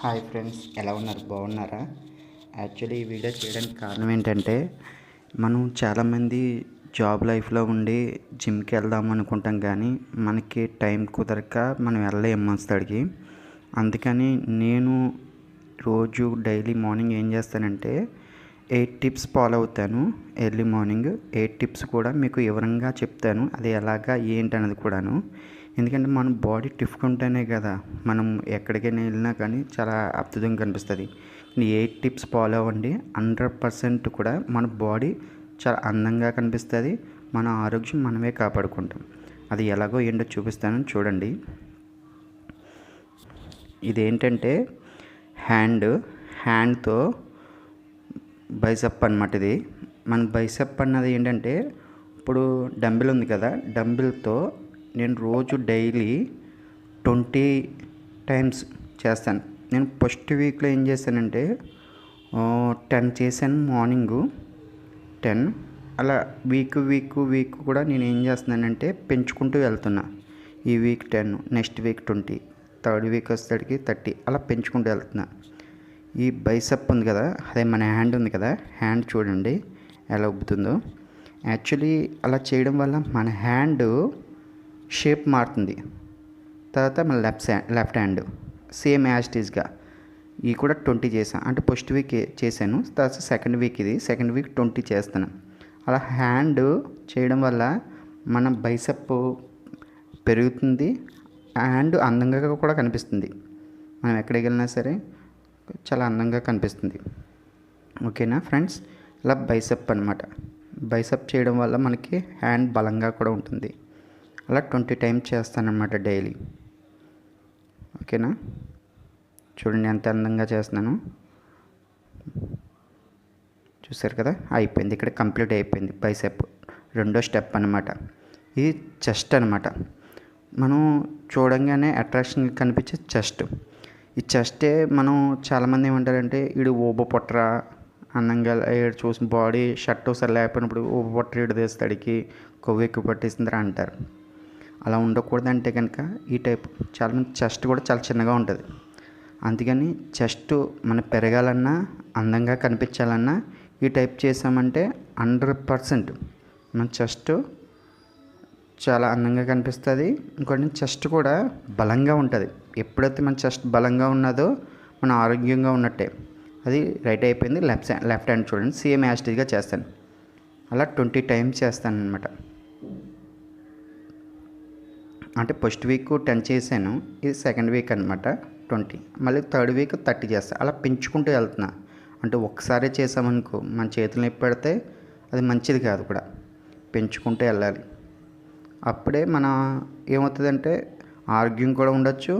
Hi friends, ఎలా ఉన్నారు? బాగున్నారా? యాక్చువల్లీ ఈ వీడియో చేయడానికి కారణం ఏంటంటే, మనం చాలామంది జాబ్ లైఫ్లో ఉండి జిమ్కి వెళ్దాం అనుకుంటాం, కానీ మనకి టైం కుదరక మనం వెళ్ళలేము మస్తడికి. అందుకని నేను రోజు డైలీ మార్నింగ్ ఏం చేస్తానంటే 8 టిప్స్ ఫాలో అవుతాను. ఎర్లీ మార్నింగ్ 8 టిప్స్ కూడా మీకు వివరంగా చెప్తాను, అది ఎలాగా ఏంటనేది కూడాను. ఎందుకంటే మన బాడీ టిఫ్గా ఉంటేనే కదా మనం ఎక్కడికైనా వెళ్ళినా కానీ చాలా అద్భుతంగా కనిపిస్తుంది. ఈ 8 టిప్స్ ఫాలో అవ్వండి, 100% కూడా మన బాడీ చాలా అందంగా కనిపిస్తుంది. మన ఆరోగ్యం మనమే కాపాడుకుంటాం. అది ఎలాగో ఏంటో చూపిస్తాను, చూడండి. ఇదేంటంటే హ్యాండ్తో బైసెప్ అన్నమాట. ఇది మన బైసెప్ అన్నది ఏంటంటే, ఇప్పుడు డంబెల్ ఉంది కదా, డంబెల్తో నేను రోజు డైలీ 20 టైమ్స్ చేస్తాను. నేను ఫస్ట్ వీక్లో ఏం చేశానంటే 10 చేశాను, మార్నింగు 10. అలా వీక్ కూడా నేను ఏం చేస్తున్నానంటే పెంచుకుంటూ వెళ్తున్నా. ఈ week 10, next week 20, third week వచ్చేసరికి 30, అలా పెంచుకుంటూ వెళ్తున్నా. ఈ బైసెప్ ఉంది కదా, అదే మన హ్యాండ్ ఉంది కదా, హ్యాండ్ చూడండి ఎలా ఉబ్బుతుందో. యాక్చువల్లీ అలా చేయడం వల్ల మన హ్యాండ్ షేప్ మారుతుంది. తర్వాత మన left hand same as it ఈస్గా ఇవి కూడా 20 చేశాను. అంటే ఫస్ట్ వీక్ చేశాను, తర్వాత సెకండ్ వీక్ 20 చేస్తాను. అలా హ్యాండ్ చేయడం వల్ల మన బైసెప్ పెరుగుతుంది, హ్యాండ్ అందంగా కూడా కనిపిస్తుంది. మనం ఎక్కడికి వెళ్ళినా సరే చాలా అందంగా కనిపిస్తుంది. ఓకేనా ఫ్రెండ్స్? ఇలా బైసెప్ అనమాట. బైసెప్ చేయడం వల్ల మనకి హ్యాండ్ బలంగా కూడా ఉంటుంది. అలా 20 టైమ్స్ చేస్తానన్నమాట డైలీ. ఓకేనా? చూడండి ఎంత అందంగా చేస్తున్నాను. చూసారు కదా, అయిపోయింది. ఇక్కడ కంప్లీట్ అయిపోయింది బైసెప్. రెండో స్టెప్ అనమాట. ఇది చెస్ట్ అనమాట. మనం చూడంగానే అట్రాక్షన్ కనిపించే చెస్ట్. ఈ చెస్టే మనం చాలామంది ఏమంటారంటే, వీడు ఊబ పొట్రా అందంగా చూసిన బాడీ షర్ట్ ఒకసారి లేకపోయినప్పుడు ఊబ పొట్ర వీడు తీస్తాడికి కొవ్వు ఎక్కువ పట్టేసిందిరా అంటారు. అలా ఉండకూడదంటే కనుక ఈ టైప్ చాలామంది చెస్ట్ కూడా చాలా చిన్నగా ఉంటుంది. అందుకని చెస్ట్ మన పెరగాలన్నా అందంగా కనిపించాలన్నా ఈ టైప్ చేసామంటే 100% మన చెస్ట్ చాలా అందంగా కనిపిస్తుంది. ఇంకోటి చెస్ట్ కూడా బలంగా ఉంటుంది. ఎప్పుడైతే మన చెస్ట్ బలంగా ఉన్నదో మన ఆరోగ్యంగా ఉన్నట్టే. అది రైట్ అయిపోయింది. లెఫ్ట్ హ్యాండ్ చూడండి సేమ్ యాస్టీజ్గా చేస్తాను. అలా 20 టైమ్స్ చేస్తాను అనమాట. అంటే ఫస్ట్ వీక్ 10 చేశాను, ఇది సెకండ్ వీక్ అనమాట 20, మళ్ళీ థర్డ్ వీక్ 30 చేస్తాను. అలా పెంచుకుంటూ వెళ్తున్నా. అంటే ఒక్కసారే చేసామనుకో మన చేతులు నొప్పి పెడితే అది మంచిది కాదు కూడా. పెంచుకుంటూ వెళ్ళాలి. అప్పుడే మన ఏమవుతుందంటే ఆరోగ్యం కూడా ఉండొచ్చు.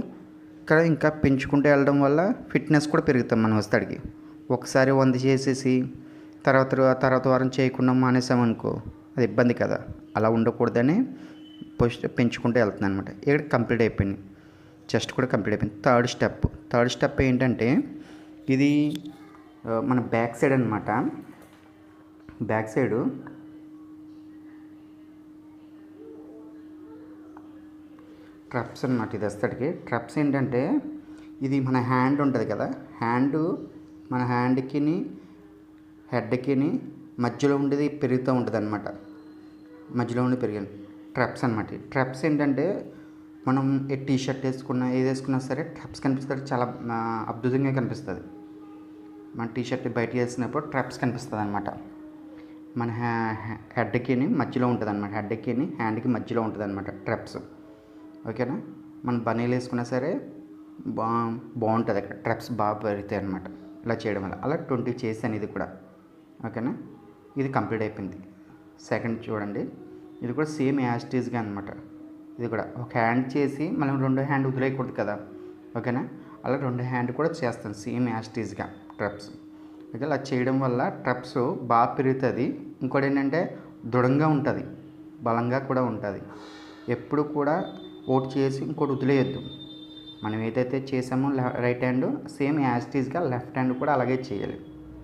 ఇక్కడ ఇంకా పెంచుకుంటూ వెళ్ళడం వల్ల ఫిట్నెస్ కూడా పెరుగుతాం మనం వస్తాడికి. ఒకసారి 100 చేసేసి తర్వాత వారం చేయకుండా మానేసామనుకో అది ఇబ్బంది కదా. అలా ఉండకూడదని పోస్ట్ పెంచుకుంటూ వెళ్తున్నాను అనమాట. ఇక్కడ కంప్లీట్ అయిపోయింది. చెస్ట్ కూడా కంప్లీట్ అయిపోయింది. థర్డ్ స్టెప్ ఏంటంటే, ఇది మన బ్యాక్ సైడ్ అనమాట. బ్యాక్ సైడు ట్రప్స్ అనమాట. ఇది వస్తాడికి ట్రప్స్ ఏంటంటే, ఇది మన హ్యాండ్ ఉంటుంది కదా, మన హ్యాండ్కి హెడ్కి మధ్యలో ఉండేది పెరుగుతూ ఉంటుంది అనమాట. మధ్యలో ఉండి పెరిగాను ట్రప్స్ అనమాట. ట్రప్స్ ఏంటంటే, మనం టీ షర్ట్ వేసుకున్నా ఏది వేసుకున్నా సరే ట్రప్స్ కనిపిస్తుంది. చాలా అద్భుతంగా కనిపిస్తుంది. మన టీ షర్ట్ బయట వేసినప్పుడు ట్రప్స్ కనిపిస్తుంది అనమాట. మన హెడ్కి మధ్యలో ఉంటుంది అనమాట. హెడ్కి హ్యాండ్కి మధ్యలో ఉంటుంది అనమాట ట్రప్స్. ఓకేనా? మనం బనీలు వేసుకున్నా సరే బాగుంటుంది. అక్కడ ట్రప్స్ బాగా పెరుగుతాయి అనమాట ఇలా చేయడం వల్ల. అలా 20 చేశాను ఇది కూడా. ఓకేనా? ఇది కంప్లీట్ అయిపోయింది. సెకండ్ చూడండి, ఇది కూడా సేమ్ యాస్టీజ్గా అనమాట. ఇది కూడా ఒక హ్యాండ్ చేసి మనం రెండో హ్యాండ్ వదిలేయకూడదు కదా. ఓకేనా? అలా రెండో హ్యాండ్ కూడా చేస్తాను సేమ్ యాస్టీజ్గా ట్రప్స్. ఓకే, అలా చేయడం వల్ల ట్రప్స్ బాగా పెరుగుతుంది. ఇంకోటి ఏంటంటే దృఢంగా ఉంటుంది, బలంగా కూడా ఉంటుంది. ఎప్పుడు కూడా ఓట్ చేసి ఇంకోటి వదిలేయద్దు. మనం ఏదైతే చేసామో రైట్ హ్యాండ్ సేమ్ యాస్టీజ్గా లెఫ్ట్ హ్యాండ్ కూడా అలాగే చేయాలి.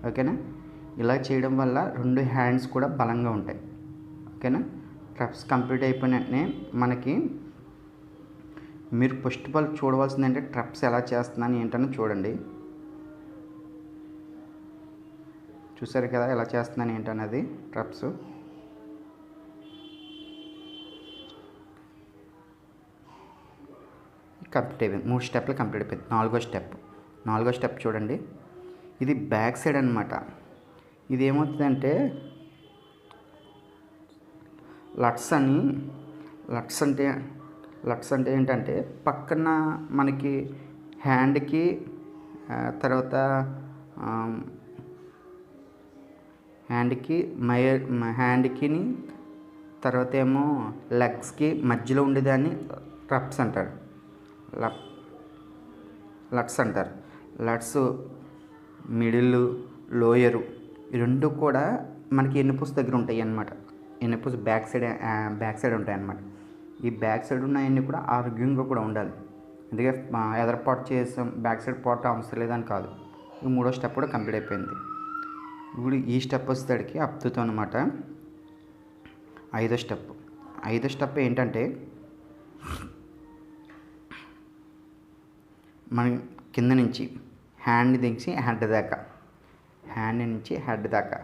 ఓకేనా? ఇలా చేయడం వల్ల రెండు హ్యాండ్స్ కూడా బలంగా ఉంటాయి. ఓకేనా? ట్రప్స్ కంప్లీట్ అయిపోయిన వెంటనే మనకి మీరు ఫస్ట్ ఆఫ్ ఆల్ చూడవలసింది అంటే ట్రప్స్ ఎలా చేస్తున్నాను ఏంటని చూడండి. చూసారు కదా ఎలా చేస్తున్నాను ఏంటన్నది ట్రప్స్. కంప్లీట్ అయిపోయింది. 3 స్టెప్లు కంప్లీట్ అయిపోయింది. నాలుగో స్టెప్ చూడండి. ఇది బ్యాక్ సైడ్ అనమాట. ఇది ఏమవుతుందంటే లట్స్ అంటే ఏంటంటే పక్కన మనకి హ్యాండ్కి తర్వాత హ్యాండ్కి తర్వాత ఏమో లెగ్స్కి మధ్యలో ఉండేదాన్ని ట్రప్స్ అంటారు, లట్స్ అంటారు. లట్స్, మిడిల్, లోయరు ఈ రెండు కూడా మనకి ఎన్నుపూస దగ్గర ఉంటాయి అన్నమాట. ఎన్నుపూస బ్యాక్ సైడ్ ఉంటాయి అన్నమాట. ఈ బ్యాక్ సైడ్ ఉన్నవన్నీ కూడా ఆరోగ్యంగా కూడా ఉండాలి. అందుకే ఎదరపాటు చేసాం బ్యాక్ సైడ్ పాటు అవసరం లేదని కాదు. ఈ 3వ స్టెప్ కూడా కంప్లీట్ అయిపోయింది. ఇప్పుడు ఈ స్టెప్ వచ్చేసరికి అప్తుతో అనమాట. 5వ స్టెప్ ఏంటంటే మనం కింద నుంచి హ్యాండ్ నుంచి హెడ్ దాకా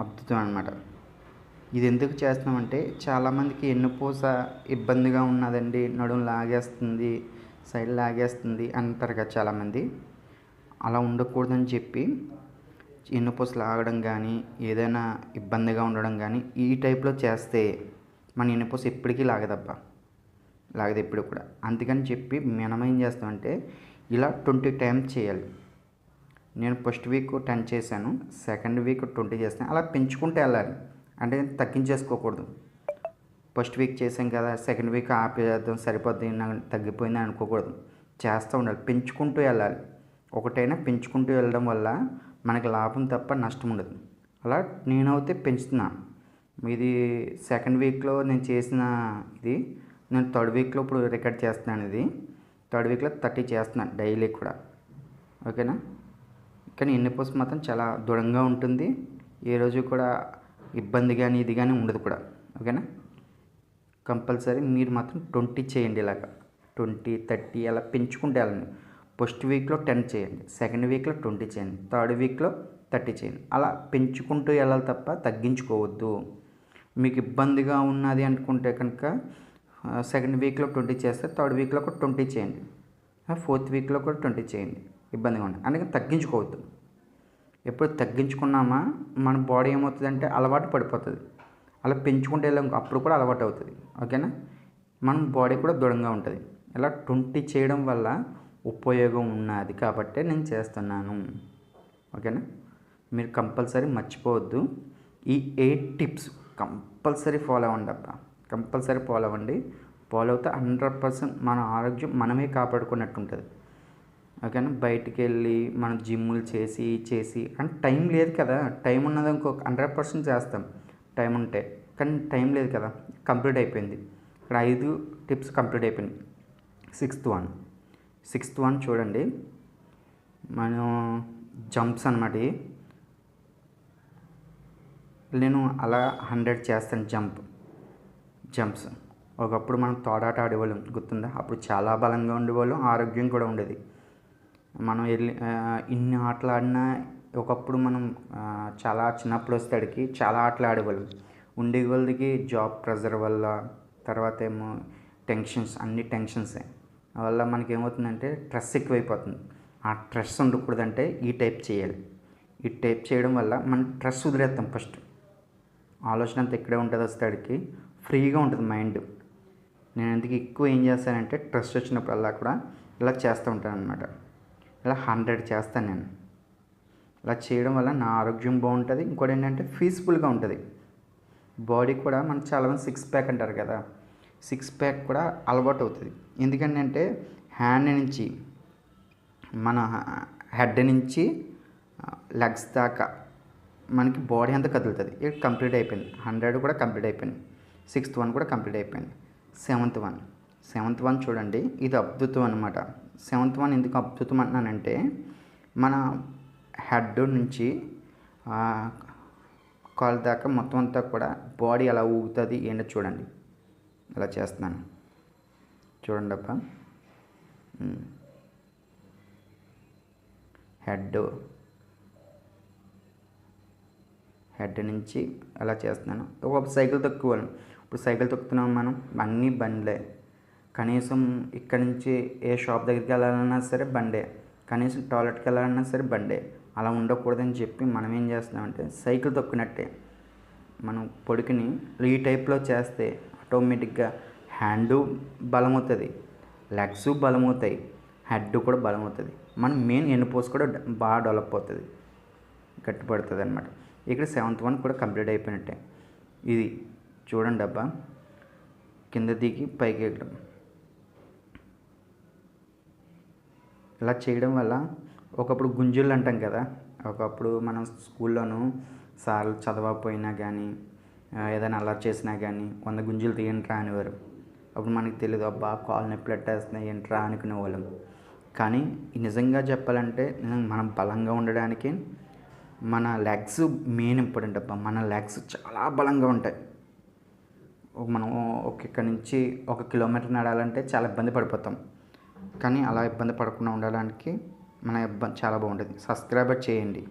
అద్భుతం అనమాట. ఇది ఎందుకు చేస్తున్నామంటే చాలామందికి ఎన్నుపూస ఇబ్బందిగా ఉన్నదండి, నడుము లాగేస్తుంది, సైడ్ లాగేస్తుంది అంటారు కదా చాలామంది. అలా ఉండకూడదని చెప్పి ఎన్నుపూస లాగడం కానీ ఏదైనా ఇబ్బందిగా ఉండడం కానీ ఈ టైప్లో చేస్తే మన ఎన్నుపూస ఎప్పటికీ లాగదు ఎప్పుడు కూడా. అందుకని చెప్పి మనం ఏం చేస్తామంటే ఇలా 20 టైమ్స్ చేయాలి. నేను ఫస్ట్ వీక్ 10 చేశాను, సెకండ్ వీక్ 20 చేస్తాను. అలా పెంచుకుంటూ వెళ్ళాలి. అంటే తగ్గించేసుకోకూడదు. ఫస్ట్ వీక్ చేసాం కదా, సెకండ్ వీక్ ఆపేద్దాం సరిపోద్ది నాకు తగ్గిపోయింది అనుకోకూడదు. చేస్తూ ఉండాలి, పెంచుకుంటూ వెళ్ళాలి. ఒకటైనా పెంచుకుంటూ వెళ్ళడం వల్ల మనకి లాభం తప్ప నష్టం ఉండదు. అలా నేనైతే పెంచుతున్నా. ఇది సెకండ్ వీక్లో నేను చేసిన ఇది. నేను థర్డ్ వీక్లో ఇప్పుడు రికార్డ్ చేస్తున్నాను. ఇది థర్డ్ వీక్లో 30 చేస్తున్నాను డైలీ కూడా. ఓకేనా? కానీ ఎన్నుపూస మాత్రం చాలా దృఢంగా ఉంటుంది. ఏ రోజు కూడా ఇబ్బంది కానీ ఇది కానీ ఉండదు కూడా. ఓకేనా? కంపల్సరీ మీరు మాత్రం 20 చేయండి. ఇలాగా 20, 30 అలా పెంచుకుంటే వెళ్ళండి. ఫస్ట్ వీక్లో 10 చేయండి, సెకండ్ వీక్లో 20 చేయండి, థర్డ్ వీక్లో 30 చేయండి. అలా పెంచుకుంటూ వెళ్ళాలి తప్ప తగ్గించుకోవద్దు. మీకు ఇబ్బందిగా ఉన్నది అనుకుంటే కనుక సెకండ్ వీక్లో 20 చేస్తే థర్డ్ వీక్లో కూడా 20 చేయండి, ఫోర్త్ వీక్లో కూడా 20 చేయండి. ఇబ్బందిగా ఉంది అందుకని తగ్గించుకోవద్దు. ఎప్పుడు తగ్గించుకున్నామా మన బాడీ ఏమవుతుందంటే అలవాటు పడిపోతుంది. అలా పెంచుకుంటే వెళ్ళాం అప్పుడు కూడా అలవాటు అవుతుంది. ఓకేనా? మన బాడీ కూడా దృఢంగా ఉంటుంది. ఇలా 20 చేయడం వల్ల ఉపయోగం ఉన్నది కాబట్టే నేను చేస్తున్నాను. ఓకేనా? మీరు కంపల్సరీ మర్చిపోవద్దు. ఈ 8 టిప్స్ కంపల్సరీ ఫాలో అవ్వండి కంపల్సరీ ఫాలో అవ్వండి. ఫాలో అవుతే 100% మన ఆరోగ్యం మనమే కాపాడుకున్నట్టు ఉంటుంది. ఓకేనా? బయటికి వెళ్ళి మనం జిమ్ములు చేసి అంటే టైం లేదు కదా. టైం ఉన్నది ఇంకో 100% చేస్తాం టైం ఉంటే, కానీ టైం లేదు కదా. కంప్లీట్ అయిపోయింది. ఇక్కడ 5 టిప్స్ కంప్లీట్ అయిపోయింది. సిక్స్త్ వన్ చూడండి. మనం జంప్స్ అన్నమాట. నేను అలా 100 చేస్తాను జంప్స్. ఒకప్పుడు మనం తోడాట ఆడేవాళ్ళం, గుర్తుందా? అప్పుడు చాలా బలంగా ఉండేవాళ్ళం, ఆరోగ్యం కూడా ఉండేది. మనం ఇన్ని ఆటలు ఆడినా ఒకప్పుడు మనం చాలా చిన్నప్పుడు వస్తేడికి చాలా ఆటలు ఆడేవాళ్ళం. ఉండే వాళ్ళకి జాబ్ ప్రెజర్ వల్ల, తర్వాత ఏమో అన్ని టెన్షన్సే వల్ల మనకి ఏమవుతుందంటే స్ట్రెస్ ఎక్కువైపోతుంది. ఆ స్ట్రెస్ ఉండకూడదంటే ఈ టైప్ చేయాలి. ఈ టైప్ చేయడం వల్ల మనం స్ట్రెస్ వదిలేస్తాం. ఫస్ట్ ఆలోచన అంతా ఇక్కడే ఉంటుంది, వస్తేడికి ఫ్రీగా ఉంటుంది మైండ్. నేను అందుకు ఎక్కువ ఏం చేస్తానంటే స్ట్రెస్ వచ్చినప్పుడల్లా కూడా ఇలా చేస్తూ ఉంటాను అనమాట. ఇలా 100 చేస్తాను నేను. ఇలా చేయడం వల్ల నా ఆరోగ్యం బాగుంటుంది. ఇంకోటి ఏంటంటే పీస్ఫుల్గా ఉంటుంది బాడీ కూడా. మనం చాలామంది 6 ప్యాక్ అంటారు కదా, 6 ప్యాక్ కూడా అలవాటు అవుతుంది. ఎందుకంటే హ్యాండ్ నుంచి మన హెడ్ నుంచి లెగ్స్ దాకా మనకి బాడీ అంతా కదులుతుంది. ఇది కంప్లీట్ అయిపోయింది. 100 కూడా కంప్లీట్ అయిపోయింది. 6th వన్ కూడా కంప్లీట్ అయిపోయింది. 7th వన్ చూడండి. ఇది అద్భుతం అనమాట. 7th వన్ ఎందుకు అద్భుతం అంటున్నానంటే మన హెడ్ నుంచి కాలు దాకా మొత్తం అంతా కూడా బాడీ ఎలా ఊగుతుంది ఏంటో చూడండి. ఇలా చేస్తున్నాను చూడండి అబ్బా. హెడ్ నుంచి అలా చేస్తున్నాను. ఒక సైకిల్ తొక్కుకోవాలి. ఇప్పుడు సైకిల్ తొక్కుతున్నాం మనం, అన్నీ బండ్లే. కనీసం ఇక్కడ నుంచి ఏ షాప్ దగ్గరికి వెళ్ళాలన్నా సరే బండే, కనీసం టాయిలెట్కి వెళ్ళాలన్నా సరే బండే. అలా ఉండకూడదని చెప్పి మనం ఏం చేస్తున్నామంటే సైకిల్ తొక్కినట్టే మనం పొడికిని ఈ టైప్లో చేస్తే ఆటోమేటిక్గా హ్యాండు బలమవుతుంది, లెగ్స్ బలమవుతాయి, హెడ్ కూడా బలమవుతుంది. మన మెయిన్ ఎన్నుపోసు కూడా బాగా డెవలప్ అవుతుంది, గట్టిపడుతుంది అనమాట. ఇక్కడ 7th 1 కూడా కంప్లీట్ అయిపోయినట్టే. ఇది చూడండి అబ్బా, కింద దిగి పైకి ఎక్కడం. ఇలా చేయడం వల్ల ఒకప్పుడు గుంజులు అంటాం కదా, ఒకప్పుడు మనం స్కూల్లోనూ సార్లు చదవకపోయినా కానీ ఏదైనా అల్లరి చేసినా కానీ 100 గుంజులు తీయంట్రా అనేవారు. అప్పుడు మనకి తెలియదు, అబ్బా కాలు నొప్పులు ఎట్టేస్తున్నాయి ఏంట్రా అనుకునే వాళ్ళం. కానీ నిజంగా చెప్పాలంటే మనం బలంగా ఉండడానికి మన లెగ్స్ మెయిన్ ఇంపార్టెంట్ అబ్బా. మన లెగ్స్ చాలా బలంగా ఉంటాయి. మనం ఇక్కడి నుంచి 1 కిలోమీటర్ నడాలంటే చాలా ఇబ్బంది పడిపోతాం. కానీ అలా ఇబ్బంది పడకుండా ఉండడానికి మన చాలా బాగుంటుంది. సబ్స్క్రైబ్ చేయండి.